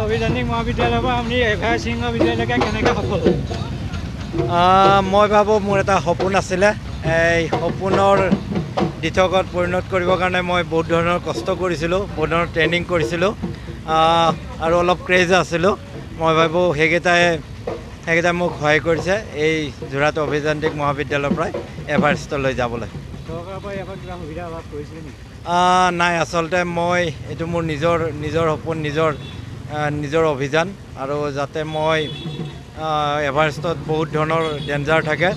অভিযান্ত্ৰিক মহাবিদ্যালয়ৰ পৰা আপুনি এভাৰ সিংহ বিদ্যালয়লৈকে কেনেকৈ সফল হ'ল? মই ভাবোঁ মোৰ এটা সপোন আছিলে। এই সপোনৰ দিঠকত পৰিণত কৰিবৰ কাৰণে মই বহুত ধৰণৰ কষ্ট কৰিছিলোঁ, বহুত ধৰণৰ ট্ৰেইনিং কৰিছিলোঁ আৰু অলপ ক্ৰেজ আছিলোঁ। মই ভাবোঁ সেইকেইটাই মোক সহায় কৰিছে এই যোৰহাট অভিযান্ত্ৰিক মহাবিদ্যালয়ৰ পৰাই এভাৰেষ্টলৈ যাবলৈ। চৰকাৰৰ পৰা এবাৰ কিবা সুবিধা লাভ কৰিছিলে নেকি? নাই, আচলতে মই এইটো মোৰ নিজৰ সপোন, নিজৰ অভিযান আৰু যাতে মই এভাৰেষ্টত বহুত ধৰণৰ ডেঞ্জাৰ থাকে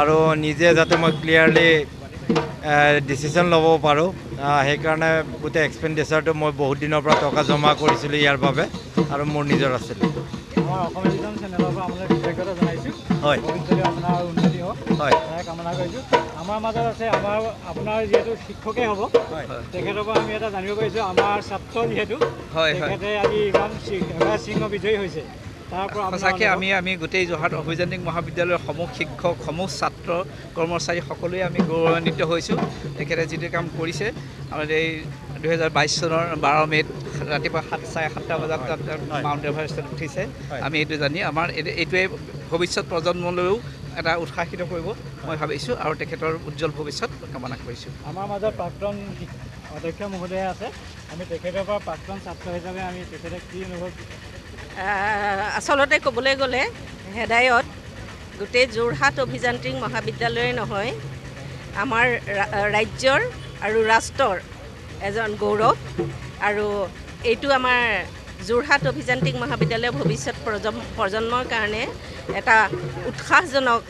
আৰু নিজে যাতে মই ক্লিয়াৰলি ডিচিশ্যন ল'ব পাৰোঁ, সেইকাৰণে গোটেই এক্সপেণ্ডিচাৰটো মই বহুত দিনৰ পৰা টকা জমা কৰিছিলোঁ ইয়াৰ বাবে আৰু মোৰ নিজৰ আছিল। আমাৰ অসম এডুকেশ্যন চেনেলৰ পৰা আমালৈ কৃতজ্ঞতা জনাইছোঁ। হয়, আপোনাৰ উন্নতি হওক, হয়, তাই কামনা কৰিছোঁ। আমাৰ মাজত আছে আপোনাৰ যিহেতু শিক্ষকেই হ'ব, তেখেতৰ পৰা আমি এটা জানিব পাৰিছোঁ, আমাৰ ছাত্ৰ যিহেতু তেখেতে আজি ইমান এভাৰ সিংহ বিজয়ী হৈছে। সঁচাকৈ আমি গোটেই যোৰহাট অভিযান্ত্ৰিক মহাবিদ্যালয়ৰ সমূহ শিক্ষক, সমূহ ছাত্ৰ কৰ্মচাৰী সকলোৱে আমি গৌৰৱান্বিত হৈছোঁ। তেখেতে যিটো কাম কৰিছে, আমাৰ এই 2022 চনৰ 12 মে'ত ৰাতিপুৱা 7:30 বজাত মাউণ্ট এভাৰেষ্টত উঠিছে। আমি এইটো জানি আমাৰ এইটোৱে ভৱিষ্যত প্ৰজন্মলৈও এটা উৎসাহিত কৰিব মই ভাবিছোঁ আৰু তেখেতৰ উজ্জ্বল ভৱিষ্যত কামনা কৰিছোঁ। আমাৰ মাজত প্ৰাক্তন অধ্যক্ষ মহোদয় আছে, আমি তেখেতৰ পৰা প্ৰাক্তন ছাত্ৰ হিচাপে আমি তেখেতে কি অনুভৱ? আচলতে ক'বলৈ গ'লে হেদায়ত গোটেই যোৰহাট অভিযান্ত্ৰিক মহাবিদ্যালয়ে নহয়, আমাৰ ৰাজ্যৰ আৰু ৰাষ্ট্ৰৰ এজন গৌৰৱ আৰু এইটো আমাৰ যোৰহাট অভিযান্ত্ৰিক মহাবিদ্যালয়ৰ ভৱিষ্যত প্ৰজন্মৰ কাৰণে এটা উৎসাহজনক